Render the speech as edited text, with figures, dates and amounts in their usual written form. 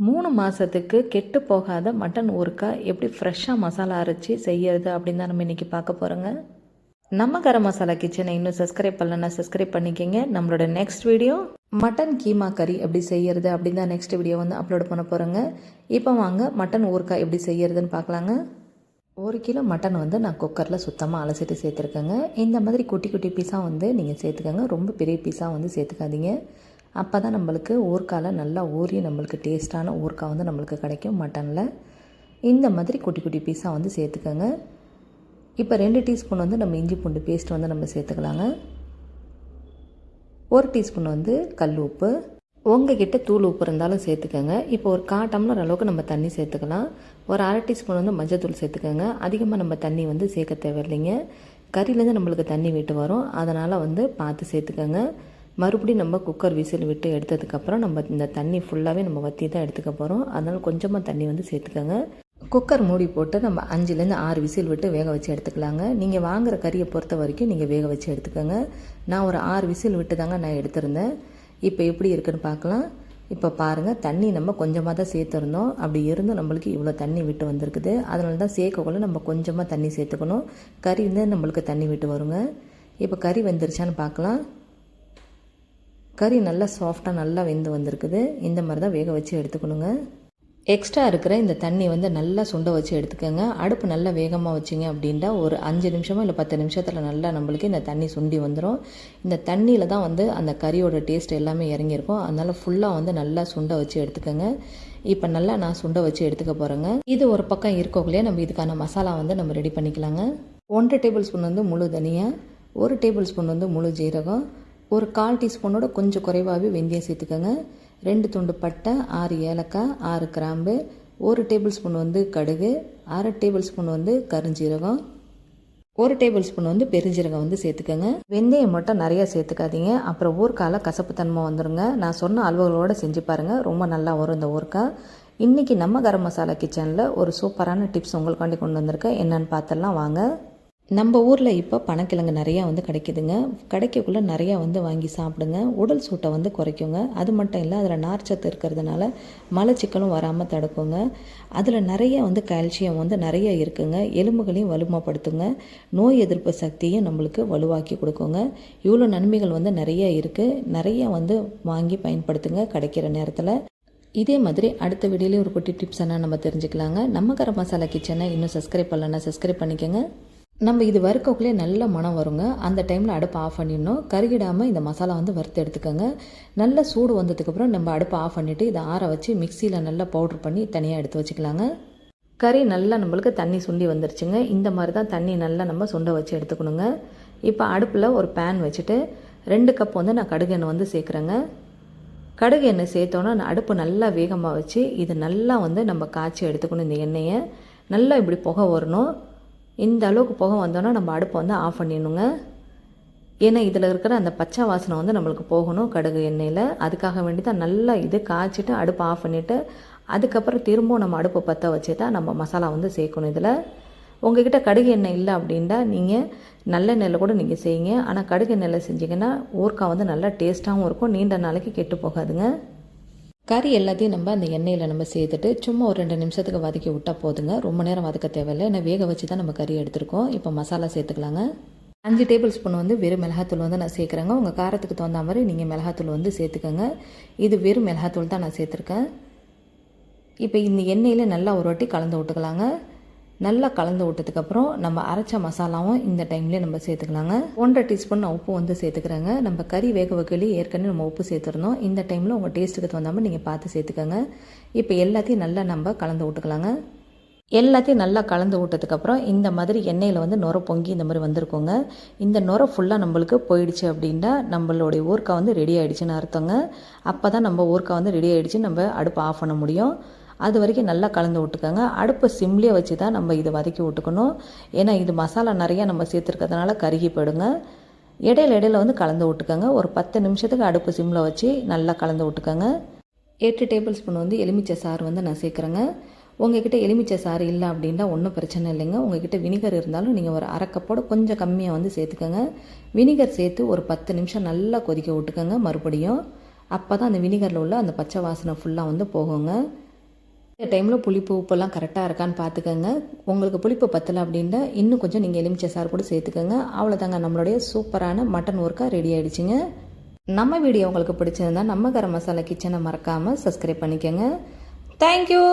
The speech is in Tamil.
3 மாதத்துக்கு கெட்டு போகாத மட்டன் ஊறுக்கா எப்படி ஃப்ரெஷ்ஷாக மசாலா அரைச்சி செய்யறது அப்படின்னு தான் நம்ம இன்றைக்கி பார்க்க போகிறோங்க. நம்ம கரம் மசாலா கிச்சனை இன்னும் சப்ஸ்கிரைப் பண்ணலன்னா சப்ஸ்கிரைப் பண்ணிக்கோங்க. நம்மளோட நெக்ஸ்ட் வீடியோ மட்டன் கீமா கறி எப்படி செய்யறது அப்படின்னு தான் நெக்ஸ்ட் வீடியோ வந்து அப்லோட் பண்ண போகிறோங்க. இப்போ வாங்க மட்டன் ஊறுக்கா எப்படி செய்யறதுன்னு பார்க்கலாங்க. 1 கிலோ மட்டன் வந்து நான் குக்கரில் சுத்தமாக அலசிட்டு சேர்த்துருக்கேங்க. இந்த மாதிரி குட்டி குட்டி பீஸாக வந்து நீங்கள் சேர்த்துக்கோங்க. ரொம்ப பெரிய பீஸாக வந்து சேர்த்துக்காதீங்க. அப்போ தான் நம்மளுக்கு ஊறுக்காயில் நல்லா ஊறி நம்மளுக்கு டேஸ்ட்டான ஊறுக்காய் வந்து நம்மளுக்கு கிடைக்கும் மட்டனில். இந்த மாதிரி குட்டி குட்டி பீஸாக வந்து சேர்த்துக்கோங்க. இப்போ 2 டீஸ்பூன் வந்து நம்ம இஞ்சி பூண்டு பேஸ்ட் வந்து நம்ம சேர்த்துக்கலாங்க. 1 டீஸ்பூன் வந்து கல் உப்பு, உங்ககிட்ட தூள் உப்பு இருந்தாலும் சேர்த்துக்கோங்க. இப்போ ஒரு 1/4 டம்ளர் அளவுக்கு நம்ம தண்ணி சேர்த்துக்கலாம். ஒரு 1/2 டீஸ்பூன் வந்து மஞ்சள் சேர்த்துக்கோங்க. அதிகமாக நம்ம தண்ணி வந்து சேர்க்க தேவையில்லைங்க. கறியிலேருந்து நம்மளுக்கு தண்ணி விட்டு வரும், அதனால் வந்து பார்த்து சேர்த்துக்கோங்க. மறுபடியும் நம்ம குக்கர் விசில் விட்டு எடுத்ததுக்கப்புறம் நம்ம இந்த தண்ணி ஃபுல்லாகவே நம்ம வற்றி தான் எடுத்துக்க போகிறோம். அதனால் கொஞ்சமாக தண்ணி வந்து சேர்த்துக்கோங்க. குக்கர் மூடி போட்டு நம்ம 5லேருந்து 6 விசில் விட்டு வேக வச்சு எடுத்துக்கலாங்க. நீங்கள் வாங்குகிற கறியை பொறுத்த வரைக்கும் நீங்கள் வேக வச்சு எடுத்துக்கோங்க. நான் ஒரு 6 விசில் விட்டு தாங்க நான் எடுத்திருந்தேன். இப்போ எப்படி இருக்குன்னு பார்க்கலாம். இப்போ பாருங்கள், தண்ணி நம்ம கொஞ்சமாக தான் சேர்த்துருந்தோம். அப்படி இருந்தும் நம்மளுக்கு இவ்வளோ தண்ணி விட்டு வந்திருக்குது. அதனால தான் சேர்க்கக்குள்ள நம்ம கொஞ்சமாக தண்ணி சேர்த்துக்கணும். கறி வந்து நம்மளுக்கு தண்ணி விட்டு வருங்க. இப்போ கறி வெந்துருச்சான்னு பார்க்கலாம். கறி நல்லா சாஃப்டாக நல்லா வெந்து வந்திருக்குது. இந்த மாதிரி தான் வேக வச்சு எடுத்துக்கணுங்க. எக்ஸ்ட்ரா இருக்கிற இந்த தண்ணி வந்து நல்லா சுண்ட வச்சு எடுத்துக்கோங்க. அடுப்பு நல்லா வேகமாக வச்சிங்க அப்படின்ட்டா ஒரு 5 நிமிஷமோ இல்லை 10 நிமிஷத்தில் நல்லா நம்மளுக்கு இந்த தண்ணி சுண்டி வந்துடும். இந்த தண்ணியில் தான் வந்து அந்த கறியோட டேஸ்ட் எல்லாமே இறங்கியிருக்கும். அதனால் ஃபுல்லாக வந்து நல்லா சுண்ட வச்சு எடுத்துக்கோங்க. இப்போ நல்லா நான் சுண்ட வச்சு எடுத்துக்க போகிறேங்க. இது ஒரு பக்கம் இருக்கக்குள்ளேயே நம்ம இதுக்கான மசாலா வந்து நம்ம ரெடி பண்ணிக்கலாங்க. 1 டேபிள் ஸ்பூன் வந்து முழு தனியா, 1 டேபிள் ஸ்பூன் வந்து முழு ஜீரகம், ஒரு 1/4 டீஸ்பூனோட கொஞ்சம் குறைவாகவே வெந்தயம் சேர்த்துக்கோங்க. 2 துண்டு பட்டை, 6 ஏலக்காய், 6 கிராம்பு, 1 டேபிள் ஸ்பூன் வந்து கடுகு, 1/2 டேபிள் ஸ்பூன் வந்து கருஞ்சீரகம், 1 டேபிள் ஸ்பூன் வந்து பெருஞ்சீரகம் வந்து சேர்த்துக்கோங்க. வெந்தயம் மட்டும் நிறையா சேர்த்துக்காதீங்க, அப்புறம் ஊறுக்கால கசப்பு தன்மை வந்துடுங்க. நான் சொன்ன அளவுகளோடு செஞ்சு பாருங்கள், ரொம்ப நல்லா வரும் இந்த ஊறுக்காய். இன்றைக்கி நம்ம கரம் மசாலா கிச்சனில் ஒரு சூப்பரான டிப்ஸ் உங்களுக்காண்டி கொண்டு வந்திருக்கேன். என்னென்னு பார்த்துடலாம் வாங்க. நம்ம ஊரில் இப்போ பனக்கிழங்கு நிறையா வந்து கிடைக்குதுங்க. கிடைக்கக்குள்ளே நிறையா வந்து வாங்கி சாப்பிடுங்க. உடல் சூட்டை வந்து குறைக்குங்க. அது மட்டும் இல்லை, அதில் நார்ச்சத்து இருக்கிறதுனால மலச்சிக்கலும் வராமல் தடுக்குங்க. அதில் நிறைய வந்து கால்சியம் வந்து நிறைய இருக்குங்க. எலும்புகளையும் வலுமைப்படுத்துங்க. நோய் எதிர்ப்பு சக்தியும் நம்மளுக்கு வலுவாக்கி கொடுக்குங்க. இவ்வளோ நன்மைகள் வந்து நிறைய இருக்குது. நிறைய வந்து வாங்கி பயன்படுத்துங்க கிடைக்கிற நேரத்தில். இதே மாதிரி அடுத்த வீடியோலேயும் ஒரு குட்டி டிப்ஸ் என்ன நம்ம தெரிஞ்சுக்கலாங்க. நம்ம கரம் மசாலா கிச்சனை இன்னும் சப்ஸ்கிரைப் பண்ணலன்னா சப்ஸ்கிரைப் பண்ணிக்கோங்க. நம்ம இது வறுக்கக்குள்ளே நல்ல மனம் வருங்க. அந்த டைமில் அடுப்பை ஆஃப் பண்ணிடணும். கருகிடாமல் இந்த மசாலா வந்து வறுத்து எடுத்துக்கோங்க. நல்ல சூடு வந்ததுக்கப்புறம் நம்ம அடுப்பை ஆஃப் பண்ணிவிட்டு இதை ஆற வச்சு மிக்சியில் நல்லா பவுட்ரு பண்ணி தனியாக எடுத்து வச்சுக்கலாங்க. கறி நல்லா நம்மளுக்கு தண்ணி சுண்டி வந்துருச்சுங்க. இந்த மாதிரி தான் தண்ணி நல்லா நம்ம சுண்ட வச்சு எடுத்துக்கணுங்க. இப்போ அடுப்பில் ஒரு பேன் வச்சுட்டு 2 கப் வந்து நான் கடுகு எண்ணெய் வந்து சேர்க்குறேங்க. கடுகு எண்ணெய் சேர்த்தோன்னா அடுப்பு நல்லா வேகமாக வச்சு இது நல்லா வந்து நம்ம காய்ச்சி எடுத்துக்கணும். இந்த எண்ணெயை நல்லா இப்படி புகை வரணும். இந்த அளவுக்கு புகை வந்தோன்னா நம்ம அடுப்பை வந்து ஆஃப் பண்ணிடணுங்க. ஏன்னா இதில் இருக்கிற அந்த பச்சை வாசனை வந்து நம்மளுக்கு போகணும் கடுகு எண்ணெயில். அதுக்காக வேண்டி தான் நல்லா இது காய்ச்சிட்டு அடுப்பை ஆஃப் பண்ணிவிட்டு அதுக்கப்புறம் திரும்பவும் நம்ம அடுப்பை பற்ற வச்சு தான் நம்ம மசாலா வந்து சேர்க்கணும். இதில் உங்கள்கிட்ட கடுகு எண்ணெய் இல்லை அப்படின்ட்டா நீங்கள் நல்லெண்ணெயில் கூட நீங்கள் செய்யுங்க. ஆனால் கடுகு எண்ணெயில் செஞ்சிங்கன்னா ஊறுக்காய் வந்து நல்லா டேஸ்ட்டாகவும் இருக்கும், நீண்ட நாளைக்கு கெட்டு போகாதுங்க. கறி எல்லாத்தையும் நம்ம அந்த எண்ணெயில் நம்ம சேர்த்துட்டு சும்மா ஒரு 2 நிமிஷத்துக்கு வதக்கி விட்டால் போதுங்க. ரொம்ப நேரம் வதக்க தேவையில்லை. ஏன்னா வேக வச்சு தான் நம்ம கறி எடுத்துருக்கோம். இப்போ மசாலா சேர்த்துக்கலாங்க. 5 டேபிள் ஸ்பூன் வந்து வெறும் மிளகாத்தூள் வந்து நான் சேர்க்குறேங்க. உங்கள் காரத்துக்கு தகுந்த மாதிரி நீங்கள் மிளகாத்தூள் வந்து சேர்த்துக்கோங்க. இது வெறும் மிளகாத்தூள் தான் நான் சேர்த்துருக்கேன். இப்போ இந்த எண்ணெயில் நல்லா ஒரு வாட்டி கலந்து விட்டுக்கலாங்க. நல்லா கலந்து விட்டதுக்கப்புறம் நம்ம அரைச்ச மசாலாவும் இந்த டைம்லேயே நம்ம சேர்த்துக்கலாங்க. 1/2 டீஸ்பூன் நான் உப்பு வந்து சேர்த்துக்கிறேங்க. நம்ம கறி வேக வைக்கலையே ஏற்கனவே நம்ம உப்பு சேர்த்துருந்தோம். இந்த டைமில் உங்கள் டேஸ்ட்டுக்கு தகுந்த மாதிரி நீங்கள் பார்த்து சேர்த்துக்கோங்க. இப்போ எல்லாத்தையும் நல்லா நம்ம கலந்து விட்டுக்கலாங்க. எல்லாத்தையும் நல்லா கலந்து விட்டதுக்கப்புறம் இந்த மாதிரி எண்ணெயில் வந்து நுர பொங்கி இந்த மாதிரி வந்திருக்கோங்க. இந்த நுர ஃபுல்லாக நம்மளுக்கு போயிடுச்சு அப்படின்னா நம்மளுடைய ஊறுக்காய் வந்து ரெடி ஆகிடுச்சின்னு அர்த்தங்க. அப்போ தான் நம்ம ஊறுக்காய் வந்து ரெடி ஆகிடுச்சு, நம்ம அடுப்பை ஆஃப் பண்ண முடியும். அது வரைக்கும் நல்லா கலந்து விட்டுக்கோங்க. அடுப்பை சிம்லேயே வச்சு தான் நம்ம இதை வதக்கி விட்டுக்கணும். ஏன்னா இது மசாலா நிறையா நம்ம சேர்த்துருக்கிறதுனால கருகி போயிடுங்க. இடையில வந்து கலந்து விட்டுக்கோங்க. ஒரு 10 நிமிஷத்துக்கு அடுப்பு சிம்மில் வச்சு நல்லா கலந்து விட்டுக்கோங்க. 8 டேபிள் ஸ்பூன் வந்து எலுமிச்சை சாறு வந்து நான் சேர்க்குறேங்க. உங்கள்கிட்ட எலுமிச்சை சாறு இல்லை அப்படின்னா ஒன்றும் பிரச்சனை இல்லைங்க. உங்கள்கிட்ட வினிகர் இருந்தாலும் நீங்கள் ஒரு 1/2 கப்போட கொஞ்சம் கம்மியாக வந்து சேர்த்துக்கோங்க. வினிகர் சேர்த்து ஒரு 10 நிமிஷம் நல்லா கொதிக்க விட்டுக்கோங்க மறுபடியும். அப்போ தான் அந்த வினிகரில் உள்ள அந்த பச்சை வாசனை ஃபுல்லாக வந்து போகுங்க. இந்த டைமில் புளிப்பு உப்பெல்லாம் கரெக்டாக இருக்கான்னு பார்த்துக்கோங்க. உங்களுக்கு புளிப்பு பத்தலை அப்படின்னா இன்னும் கொஞ்சம் நீங்கள் எலுமிச்சை சாறு கூட சேர்த்துக்கோங்க. அவ்வளோதாங்க, நம்மளுடைய சூப்பரான மட்டன் ஒர்க்கா ரெடி ஆகிடுச்சிங்க. நம்ம வீடியோ உங்களுக்கு பிடிச்சிருந்தா நம்ம கரம் மசாலா கிச்சனை மறக்காமல் சப்ஸ்கிரைப் பண்ணிக்கோங்க. தேங்க்யூ.